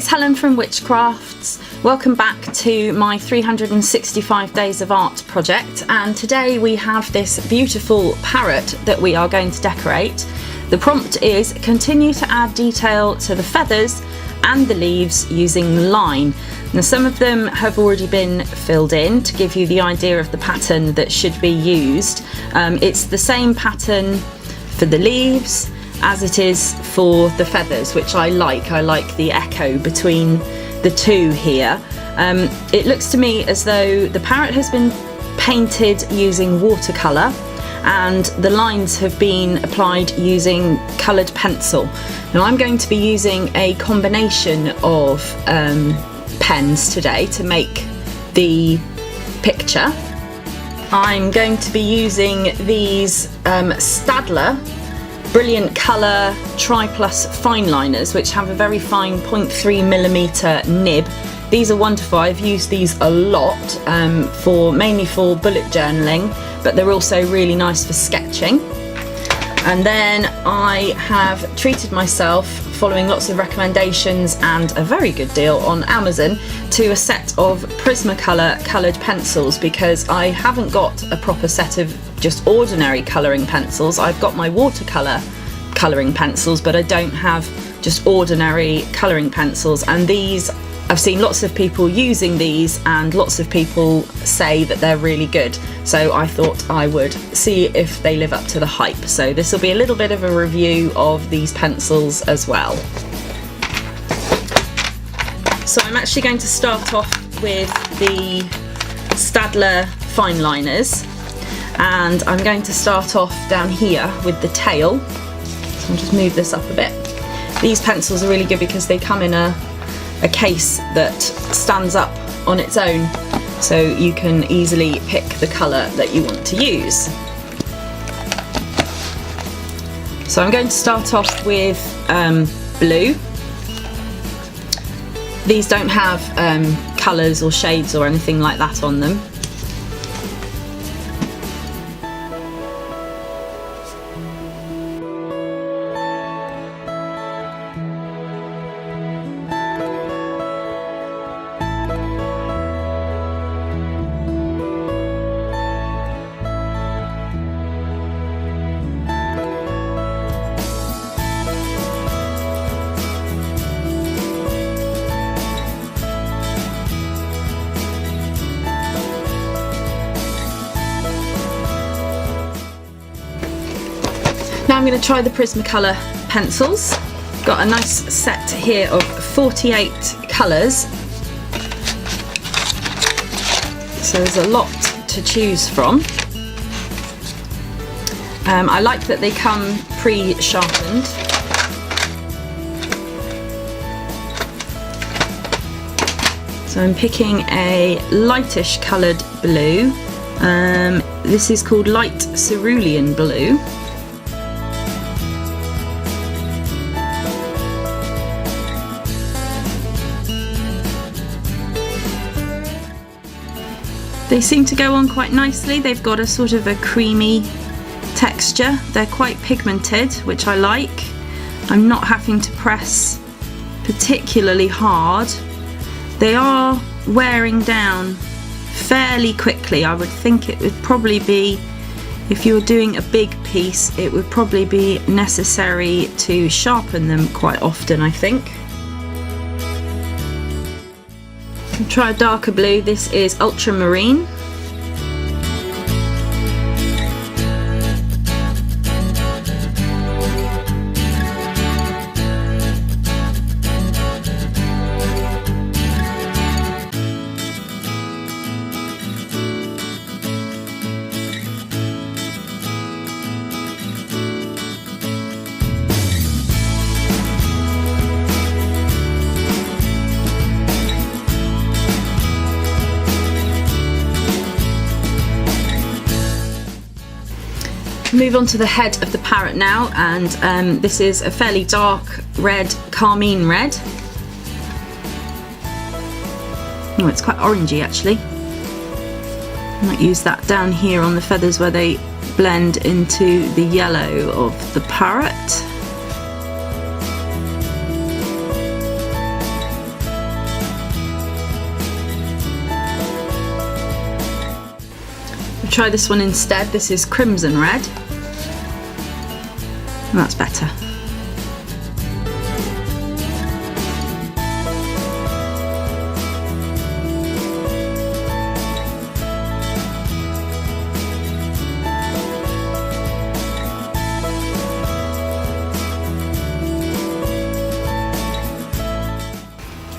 it's Helen from Witchcrafts. Welcome back to my 365 Days of Art project, and today we have this beautiful parrot that we are going to decorate. The prompt is continue to add detail to the feathers and the leaves using line. Now some of them have already been filled in to give you the idea of the pattern that should be used. It's the same pattern for the leaves as it is for the feathers, which I like. I like the echo between the two here. It looks to me as though the parrot has been painted using watercolour and the lines have been applied using coloured pencil. Now I'm going to be using a combination of pens today to make the picture. I'm going to be using these Staedtler Brilliant Colour Tri-Plus fine liners, which have a very fine 0.3mm nib. These are wonderful. I've used these a lot mainly for bullet journaling, but they're also really nice for sketching. And then I have treated myself, following lots of recommendations and a very good deal on Amazon, to a set of Prismacolor coloured pencils, because I haven't got a proper set of just ordinary colouring pencils. I've got my watercolour colouring pencils, but I don't have just ordinary colouring pencils, and these, I've seen lots of people using these and lots of people say that they're really good, so I thought I would see if they live up to the hype. So this will be a little bit of a review of these pencils as well. So I'm actually going to start off with the Staedtler fine liners, and I'm going to start off down here with the tail. So I'll just move this up a bit. These pencils are really good because they come in a case that stands up on its own, so you can easily pick the colour that you want to use. So I'm going to start off with blue. These don't have colours or shades or anything like that on them. Now I'm going to try the Prismacolor pencils. Got a nice set here of 48 colours, so there's a lot to choose from. I like that they come pre-sharpened. So I'm picking a lightish coloured blue. This is called light cerulean blue. They seem to go on quite nicely. They've got a sort of a creamy texture. They're quite pigmented, which I like. I'm not having to press particularly hard. They are wearing down fairly quickly. I would think it would probably be, if you're doing a big piece, it would probably be necessary to sharpen them quite often, I think. I'll try a darker blue. This is ultramarine. Move on to the head of the parrot now, and this is a fairly dark red, carmine red. Oh, it's quite orangey actually. I might use that down here on the feathers where they blend into the yellow of the parrot. try this one instead. This is crimson red. That's better.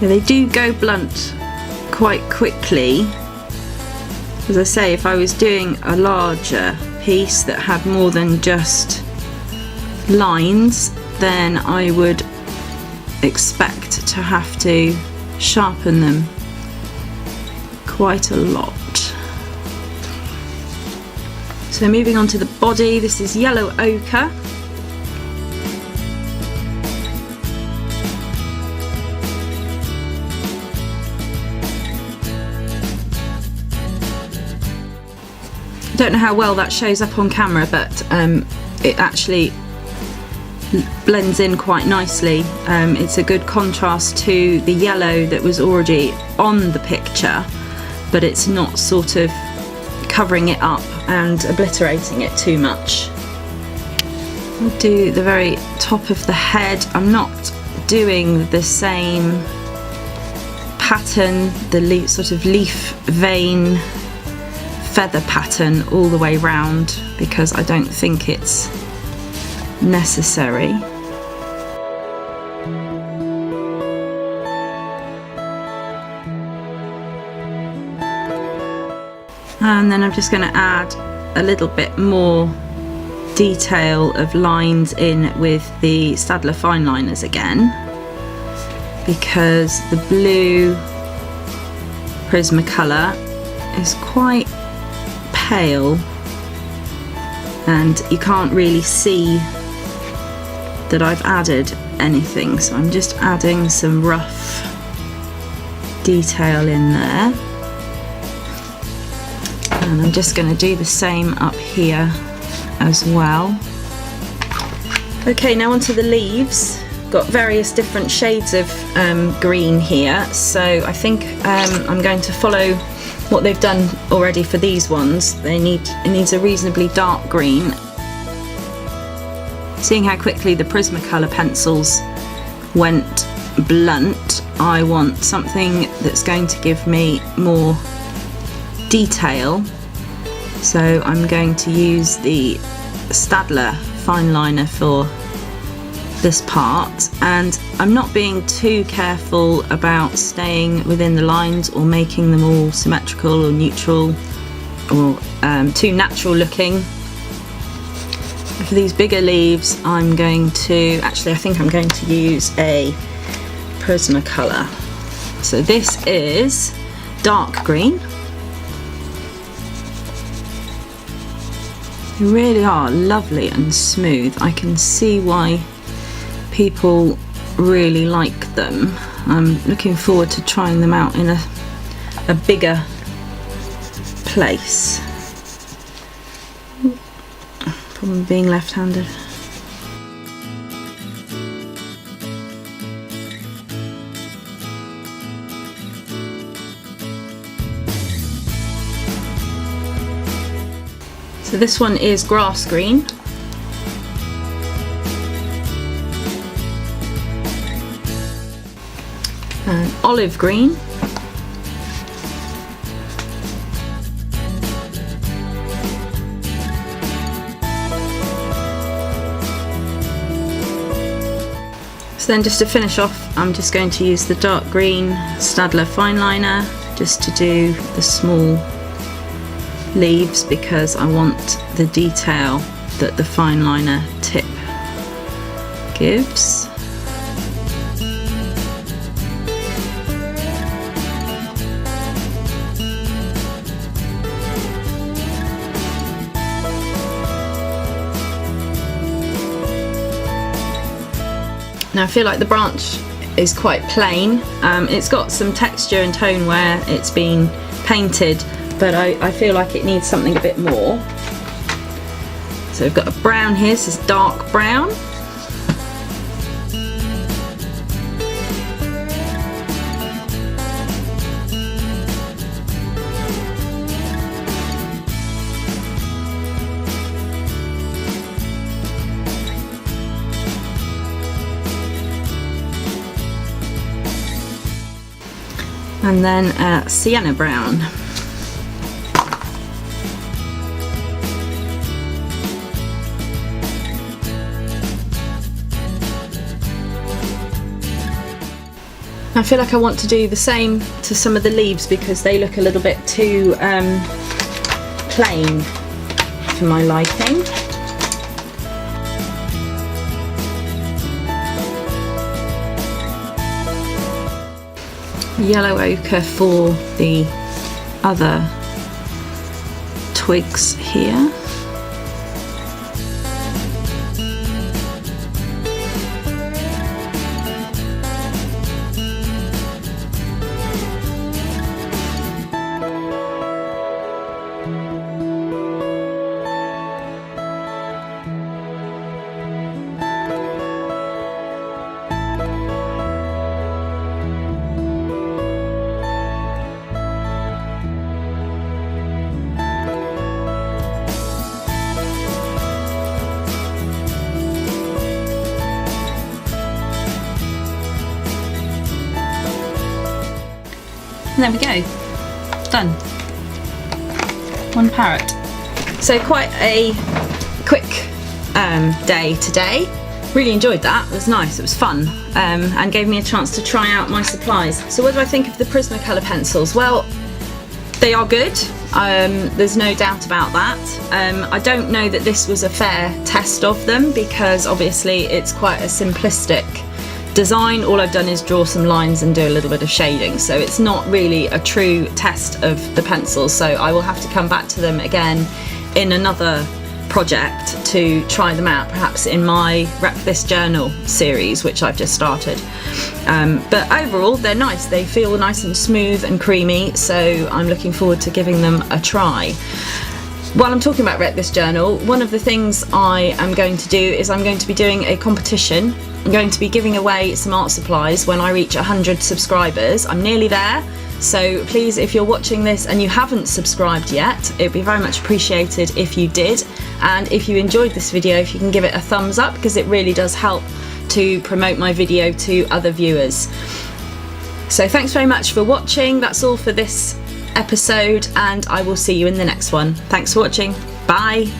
They do go blunt quite quickly. As I say, if I was doing a larger piece that had more than just lines, then I would expect to have to sharpen them quite a lot. So moving on to the body, this is yellow ochre. I don't know how well that shows up on camera, but it actually blends in quite nicely. It's a good contrast to the yellow that was already on the picture, but it's not sort of covering it up and obliterating it too much. I'll do the very top of the head. I'm not doing the same pattern, the sort of leaf vein feather pattern all the way round, because I don't think it's necessary. And then I'm just going to add a little bit more detail of lines in with the Staedtler fine liners again, because the blue Prismacolor is quite pale and you can't really see that I've added anything, so I'm just adding some rough detail in there, and I'm just going to do the same up here as well. Okay, now onto the leaves. Got various different shades of green here, so I think I'm going to follow what they've done already for these ones. It needs a reasonably dark green. Seeing how quickly the Prismacolor pencils went blunt, I want something that's going to give me more detail, so I'm going to use the Staedtler fine liner for this part, and I'm not being too careful about staying within the lines or making them all symmetrical or neutral or too natural looking. For these bigger leaves, I'm going to, actually I think I'm going to use a Prismacolor. So this is dark green. They really are lovely and smooth. I can see why people really like them. I'm looking forward to trying them out in a bigger place. Problem being left-handed. So this one is grass green. And olive green. So then just to finish off, I'm just going to use the dark green Staedtler fine liner just to do the small leaves, because I want the detail that the fine liner tip gives. Now I feel like the branch is quite plain. It's got some texture and tone where it's been painted, but I feel like it needs something a bit more. So we've got a brown here, this is dark brown. and then sienna brown. I feel like I want to do the same to some of the leaves because they look a little bit too plain for my liking. Yellow ochre for the other twigs here. And there we go, done. One parrot. So quite a quick day today. Really enjoyed that, it was nice, it was fun, and gave me a chance to try out my supplies. So what do I think of the Prismacolor pencils? Well, they are good, there's no doubt about that. I don't know that this was a fair test of them because obviously it's quite a simplistic design. All I've done is draw some lines and do a little bit of shading, so it's not really a true test of the pencils, so I will have to come back to them again in another project to try them out, perhaps in my Rep This Journal series which I've just started. But overall they're nice, they feel nice and smooth and creamy, so I'm looking forward to giving them a try. While I'm talking about Rep This Journal, one of the things I am going to do is I'm going to be doing a competition. I'm going to be giving away some art supplies when I reach 100 subscribers. I'm nearly there, so please, if you're watching this and you haven't subscribed yet, it'd be very much appreciated if you did. And if you enjoyed this video, if you can give it a thumbs up, because it really does help to promote my video to other viewers. So thanks very much for watching. That's all for this episode, and I will see you in the next one. Thanks for watching. Bye.